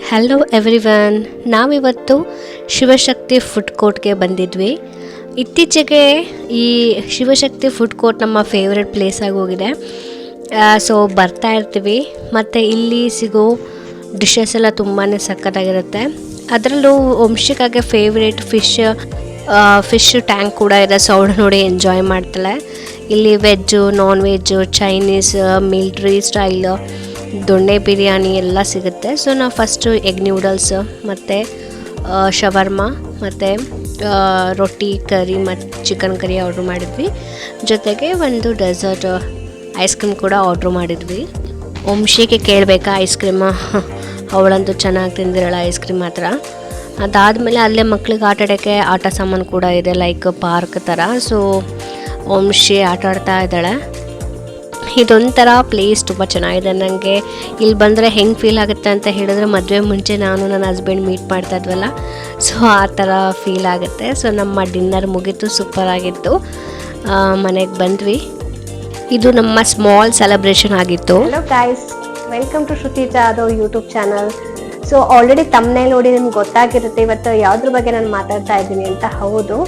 Hello everyone, ನಾವಿವತ್ತು Shivashakti food ಕೋರ್ಟ್ಗೆ ಬಂದಿದ್ವಿ. ಇತ್ತೀಚೆಗೆ ಈ ಶಿವಶಕ್ತಿ ಫುಡ್ ಕೋರ್ಟ್ ನಮ್ಮ ಫೇವ್ರೆಟ್ ಪ್ಲೇಸ್ ಆಗಿ ಹೋಗಿದೆ. ಸೊ ಬರ್ತಾ ಇರ್ತೀವಿ ಮತ್ತು ಇಲ್ಲಿ ಸಿಗೋ ಡಿಶಸ್ ಎಲ್ಲ ತುಂಬಾ ಸಖತ್ತಾಗಿರುತ್ತೆ. ಅದರಲ್ಲೂ ವಂಶಿಕಾಗೆ ಫೇವ್ರೇಟ್ ಫಿಶ್ ಟ್ಯಾಂಕ್ ಕೂಡ ಇದೆ. ಸೊ ಅವಳು ನೋಡಿ ಎಂಜಾಯ್ ಮಾಡ್ತಾಳೆ. ಇಲ್ಲಿ veg, non veg, Chinese, military style, ದೊಣ್ಣೆ ಬಿರಿಯಾನಿ ಎಲ್ಲ ಸಿಗುತ್ತೆ. ಸೊ ನಾವು ಫಸ್ಟು ಎಗ್ ನ್ಯೂಡಲ್ಸ್ ಮತ್ತು ಶವರ್ಮಾ ಮತ್ತು ರೊಟ್ಟಿ ಕರಿ ಮತ್ತು ಚಿಕನ್ ಕರಿ ಆರ್ಡ್ರ್ ಮಾಡಿದ್ವಿ. ಜೊತೆಗೆ ಒಂದು ಡೆಸರ್ಟ್ ಐಸ್ ಕ್ರೀಮ್ ಕೂಡ ಆರ್ಡ್ರ್ ಮಾಡಿದ್ವಿ. ವಂಶಿಗೆ ಕೇಳಬೇಕಾ ಐಸ್ ಕ್ರೀಮ, ಅವಳಂತೂ ಚೆನ್ನಾಗಿ ತಿಂದಿರೋಳ ಐಸ್ ಕ್ರೀಮ್ ಮಾತ್ರ. ಅದಾದಮೇಲೆ ಅಲ್ಲೇ ಮಕ್ಳಿಗೆ ಆಟ ಆಡೋಕ್ಕೆ ಆಟ ಸಾಮಾನು ಕೂಡ ಇದೆ, ಲೈಕ್ ಪಾರ್ಕ್ ಥರ. ಸೊ ವಂಶಿ ಆಟ ಆಡ್ತಾ ಇದ್ದಾಳೆ. ಇದೊಂಥರ ಪ್ಲೇಸ್ ತುಂಬ ಚೆನ್ನಾಗಿದೆ. ನನಗೆ ಇಲ್ಲಿ ಬಂದರೆ ಹೆಂಗೆ ಫೀಲ್ ಆಗುತ್ತೆ ಅಂತ ಹೇಳಿದ್ರೆ, ಮದುವೆ ಮುಂಚೆ ನಾನು ನನ್ನ ಹಸ್ಬೆಂಡ್ ಮೀಟ್ ಮಾಡ್ತಾ ಇದ್ವಲ್ಲ, ಸೊ ಆ ಥರ ಫೀಲ್ ಆಗುತ್ತೆ. ಸೊ ನಮ್ಮ ಡಿನ್ನರ್ ಮುಗೀತು, ಸೂಪರಾಗಿತ್ತು. ಮನೆಗೆ ಬಂದ್ವಿ. ಇದು ನಮ್ಮ ಸ್ಮಾಲ್ ಸೆಲೆಬ್ರೇಷನ್ ಆಗಿತ್ತು. Hello guys, welcome to Shruti Jadhav YouTube channel. So already ತಮ್ಮನೇಲಿ ನೋಡಿ ನಿಮ್ಗೆ ಗೊತ್ತಾಗಿರುತ್ತೆ ಇವತ್ತು ಯಾವುದ್ರ ಬಗ್ಗೆ ನಾನು ಮಾತಾಡ್ತಾ ಇದ್ದೀನಿ ಅಂತ. ಹೌದು,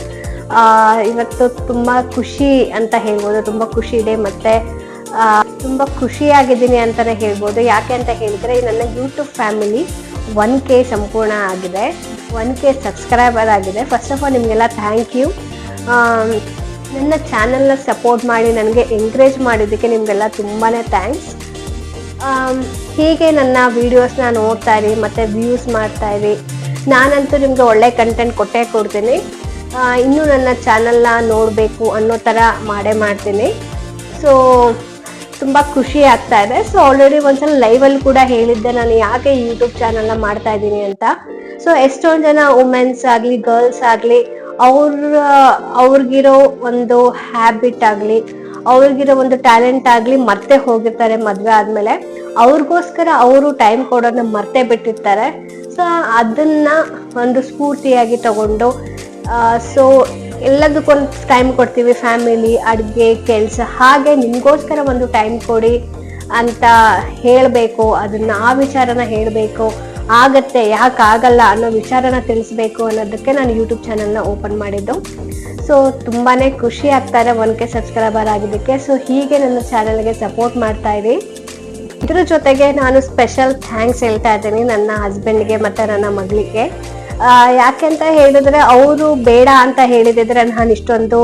ಇವತ್ತು ತುಂಬ ಖುಷಿ ಅಂತ ಹೇಳ್ಬೋದು. ತುಂಬ ಖುಷಿ ಇದೆ ಮತ್ತು ತುಂಬ ಖುಷಿಯಾಗಿದ್ದೀನಿ ಅಂತಲೇ ಹೇಳ್ಬೋದು. ಯಾಕೆ ಅಂತ ಹೇಳಿದರೆ, ನನ್ನ ಯೂಟ್ಯೂಬ್ ಫ್ಯಾಮಿಲಿ 1K ಸಂಪೂರ್ಣ ಆಗಿದೆ, 1K ಸಬ್ಸ್ಕ್ರೈಬರ್ ಆಗಿದೆ. ಫಸ್ಟ್ ಆಫ್ ಆಲ್ ನಿಮಗೆಲ್ಲ ಥ್ಯಾಂಕ್ ಯು. ನನ್ನ ಚಾನಲ್ನ ಸಪೋರ್ಟ್ ಮಾಡಿ ನನಗೆ ಎಂಕರೇಜ್ ಮಾಡಿದ್ದಕ್ಕೆ ನಿಮಗೆಲ್ಲ ತುಂಬಾ ಥ್ಯಾಂಕ್ಸ್. ಹೀಗೆ ನನ್ನ ವೀಡಿಯೋಸ್ನ ನೋಡ್ತಾ ಇರಿ ಮತ್ತು ವ್ಯೂಸ್ ಮಾಡ್ತಾ ಇರಿ. ನಾನಂತೂ ನಿಮಗೆ ಒಳ್ಳೆ ಕಂಟೆಂಟ್ ಕೊಟ್ಟೇ ಕೊಡ್ತೀನಿ. ಇನ್ನೂ ನನ್ನ ಚಾನಲ್ನ ನೋಡಬೇಕು ಅನ್ನೋ ಥರ ಮಾಡ್ತೀನಿ. ಸೊ ತುಂಬ ಖುಷಿ ಆಗ್ತಾ ಇದೆ. ಸೊ ಆಲ್ರೆಡಿ ಒಂದ್ಸಲ ಲೈವಲ್ಲಿ ಕೂಡ ಹೇಳಿದ್ದೆ ನಾನು ಯಾಕೆ ಯೂಟ್ಯೂಬ್ ಚಾನಲ್ನ ಮಾಡ್ತಾ ಇದ್ದೀನಿ ಅಂತ. ಸೊ ಎಷ್ಟೊಂದು ಜನ ವುಮೆನ್ಸ್ ಆಗಲಿ ಗರ್ಲ್ಸ್ ಆಗಲಿ ಅವ್ರಿಗಿರೋ ಒಂದು ಹ್ಯಾಬಿಟ್ ಆಗಲಿ, ಅವ್ರಿಗಿರೋ ಒಂದು ಟ್ಯಾಲೆಂಟ್ ಆಗಲಿ ಮರ್ತೆ ಹೋಗಿರ್ತಾರೆ ಮದುವೆ ಆದಮೇಲೆ. ಅವ್ರಿಗೋಸ್ಕರ ಅವರು ಟೈಮ್ ಕೊಡೋದನ್ನ ಮರ್ತೆ ಬಿಟ್ಟಿರ್ತಾರೆ. ಸೊ ಅದನ್ನ ಒಂದು ಸ್ಫೂರ್ತಿಯಾಗಿ ತಗೊಂಡು ಸೊ ಎಲ್ಲದಕ್ಕೊಂದು ಟೈಮ್ ಕೊಡ್ತೀವಿ. ಫ್ಯಾಮಿಲಿ, ಅಡುಗೆ, ಕೆಲಸ, ಹಾಗೆ ನಿಮಗೋಸ್ಕರ ಒಂದು ಟೈಮ್ ಕೊಡಿ ಅಂತ ಹೇಳಬೇಕು. ಅದನ್ನ ಆ ವಿಚಾರನ ಹೇಳಬೇಕು. ಆಗತ್ತೆ, ಯಾಕಾಗಲ್ಲ ಅನ್ನೋ ವಿಚಾರನ ತಿಳಿಸ್ಬೇಕು ಅನ್ನೋದಕ್ಕೆ ನಾನು ಯೂಟ್ಯೂಬ್ ಚಾನಲ್ನ ಓಪನ್ ಮಾಡಿದ್ದು. ಸೊ ತುಂಬಾ ಖುಷಿ ಆಗ್ತಾರೆ 1K ಸಬ್ಸ್ಕ್ರೈಬರ್ ಆಗಿದ್ದಕ್ಕೆ. ಸೊ ಹೀಗೆ ನನ್ನ ಚಾನಲ್ಗೆ ಸಪೋರ್ಟ್ ಮಾಡ್ತಾ ಇರಿ. ಇದ್ರ ಜೊತೆಗೆ ನಾನು ಸ್ಪೆಷಲ್ ಥ್ಯಾಂಕ್ಸ್ ಹೇಳ್ತಾ ಇದ್ದೀನಿ ನನ್ನ ಹಸ್ಬೆಂಡ್ಗೆ ಮತ್ತು ನನ್ನ ಮಗಳಿಗೆ. ಯಾಕೆಂತ ಹೇಳಿದ್ರೆ, ಅವರು ಬೇಡ ಅಂತ ಹೇಳಿದ್ರೆ ನಾನು ಇಷ್ಟೊಂದು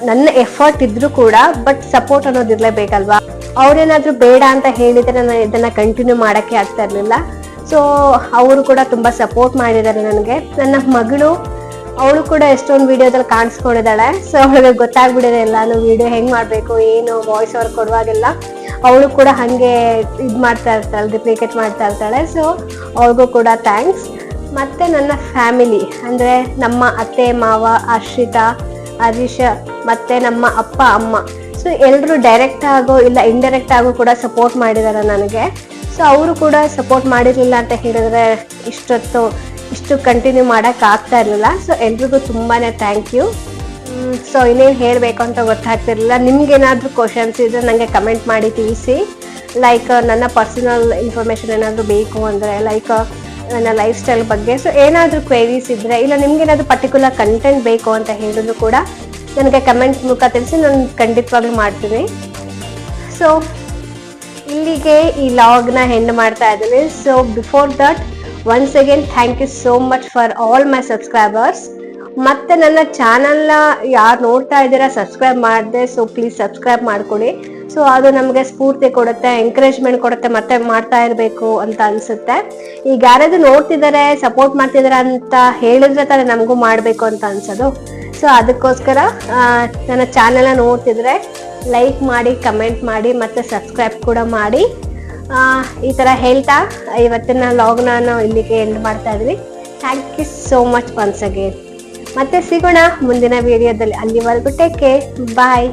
ನನ್ನ ಎಫರ್ಟ್ ಇದ್ರೂ ಕೂಡ ಬಟ್ ಸಪೋರ್ಟ್ ಅನ್ನೋದು ಇರಲೇಬೇಕಲ್ವಾ. ಅವ್ರೇನಾದ್ರೂ ಬೇಡ ಅಂತ ಹೇಳಿದ್ರೆ ನಾನು ಇದನ್ನ ಕಂಟಿನ್ಯೂ ಮಾಡೋಕ್ಕೆ ಆಗ್ತಾ ಇರಲಿಲ್ಲ. ಸೊ ಅವರು ಕೂಡ ತುಂಬ ಸಪೋರ್ಟ್ ಮಾಡಿದ್ದಾರೆ ನನಗೆ. ನನ್ನ ಮಗಳು, ಅವಳು ಕೂಡ ಎಷ್ಟೊಂದು ವಿಡಿಯೋದಲ್ಲಿ ಕಾಣಿಸ್ಕೊಂಡಿದ್ದಾಳೆ. ಸೊ ಅವಳಿಗೆ ಗೊತ್ತಾಗ್ಬಿಟ್ಟಿದೆ ಎಲ್ಲಾನು, ವಿಡಿಯೋ ಹೆಂಗೆ ಮಾಡಬೇಕು, ಏನು ವಾಯ್ಸ್ ಓವರ್ ಕೊಡುವಾಗೆಲ್ಲ ಅವಳು ಕೂಡ ಹಾಗೆ ಇದು ಮಾಡ್ತಾ ಇರ್ತಾಳೆ, ರಿಪ್ಲಿಕೇಟ್ ಮಾಡ್ತಾ ಇರ್ತಾಳೆ. ಸೊ ಅವ್ರಿಗೂ ಕೂಡ ಥ್ಯಾಂಕ್ಸ್. ಮತ್ತು ನನ್ನ ಫ್ಯಾಮಿಲಿ ಅಂದರೆ ನಮ್ಮ ಅತ್ತೆ ಮಾವ, ಹರ್ಷಿತಾ, ಹರೀಶ ಮತ್ತು ನಮ್ಮ ಅಪ್ಪ ಅಮ್ಮ. ಸೊ ಎಲ್ಲರೂ ಡೈರೆಕ್ಟ್ ಆಗೋ ಇಲ್ಲ ಇಂಡೈರೆಕ್ಟ್ ಆಗೋ ಕೂಡ ಸಪೋರ್ಟ್ ಮಾಡಿದ್ದಾರೆ ನನಗೆ. ಸೊ ಅವರು ಕೂಡ ಸಪೋರ್ಟ್ ಮಾಡಿರಲಿಲ್ಲ ಅಂತ ಹೇಳಿದ್ರೆ ಇಷ್ಟು ಕಂಟಿನ್ಯೂ ಮಾಡೋಕ್ಕಾಗ್ತಾ ಇರಲಿಲ್ಲ. ಸೊ ಎಲ್ರಿಗೂ ತುಂಬಾ ಥ್ಯಾಂಕ್ ಯು. ಸೊ ಇನ್ನೇನು ಹೇಳಬೇಕು ಅಂತ ಗೊತ್ತಾಗ್ತಿರಲಿಲ್ಲ. ನಿಮ್ಗೇನಾದರೂ ಕ್ವಶನ್ಸ್ ಇದ್ದರೆ ನನಗೆ ಕಮೆಂಟ್ ಮಾಡಿ ತಿಳಿಸಿ. ಲೈಕ್ ನನ್ನ ಪರ್ಸನಲ್ ಇನ್ಫಾರ್ಮೇಷನ್ ಏನಾದರೂ ಬೇಕು ಅಂದರೆ, ಲೈಕ್ ನನ್ನ ಲೈಫ್ ಸ್ಟೈಲ್ ಬಗ್ಗೆ. ಸೊ ಏನಾದರೂ ಕ್ವೆರೀಸ್ ಇದ್ದರೆ, ಇಲ್ಲ ನಿಮ್ಗೇನಾದರೂ ಪರ್ಟಿಕ್ಯುಲರ್ ಕಂಟೆಂಟ್ ಬೇಕು ಅಂತ ಹೇಳಿದ್ರು ಕೂಡ ನನಗೆ ಕಮೆಂಟ್ ಮೂಲಕ ತಿಳಿಸಿ, ನಾನು ಖಂಡಿತವಾಗ್ಲೂ ಮಾಡ್ತೀನಿ. ಸೊ ಇಲ್ಲಿಗೆ ಈ ಲಾಗ್ನ ಎಂಡ್ ಮಾಡ್ತಾ ಇದ್ದೀನಿ. So before that once again thank you so much for all my subscribers. ಮತ್ತು ನನ್ನ ಚಾನಲ್ನ ಯಾರು ನೋಡ್ತಾ ಇದ್ದೀರಾ ಸಬ್ಸ್ಕ್ರೈಬ್ ಮಾಡಿದೆ, ಸೊ ಪ್ಲೀಸ್ ಸಬ್ಸ್ಕ್ರೈಬ್ ಮಾಡ್ಕೊಳ್ಳಿ. ಸೊ ಅದು ನಮಗೆ ಸ್ಫೂರ್ತಿ ಕೊಡುತ್ತೆ, ಎಂಕರೇಜ್ಮೆಂಟ್ ಕೊಡುತ್ತೆ, ಮತ್ತೆ ಮಾಡ್ತಾ ಇರಬೇಕು ಅಂತ ಅನಿಸುತ್ತೆ. ಈಗ ಯಾರಾದ್ರೂ ನೋಡ್ತಿದ್ದಾರೆ, ಸಪೋರ್ಟ್ ಮಾಡ್ತಿದ್ದಾರೆ ಅಂತ ಹೇಳಿದ್ರೆ ತಾನೇ ನಮಗೂ ಮಾಡಬೇಕು ಅಂತ ಅನ್ಸೋದು. ಸೊ ಅದಕ್ಕೋಸ್ಕರ ನನ್ನ ಚಾನಲ್ನ ನೋಡ್ತಿದ್ರೆ ಲೈಕ್ ಮಾಡಿ, ಕಮೆಂಟ್ ಮಾಡಿ ಮತ್ತು ಸಬ್ಸ್ಕ್ರೈಬ್ ಕೂಡ ಮಾಡಿ. ಈ ಥರ ಹೇಳ್ತಾ ಇವತ್ತಿನ ಲಾಗ್ನ ನಾವು ಇಲ್ಲಿಗೆ ಎಂಡ್ ಮಾಡ್ತಾ ಇದ್ವಿ. Thank you so much once again. ಮತ್ತೆ ಸಿಗೋಣ ಮುಂದಿನ ವಿಡಿಯೋದಲ್ಲಿ. ಅಲ್ಲಿವರೆಗೂ ಟೇಕ್ ಕೇರ್, ಬಾಯ್.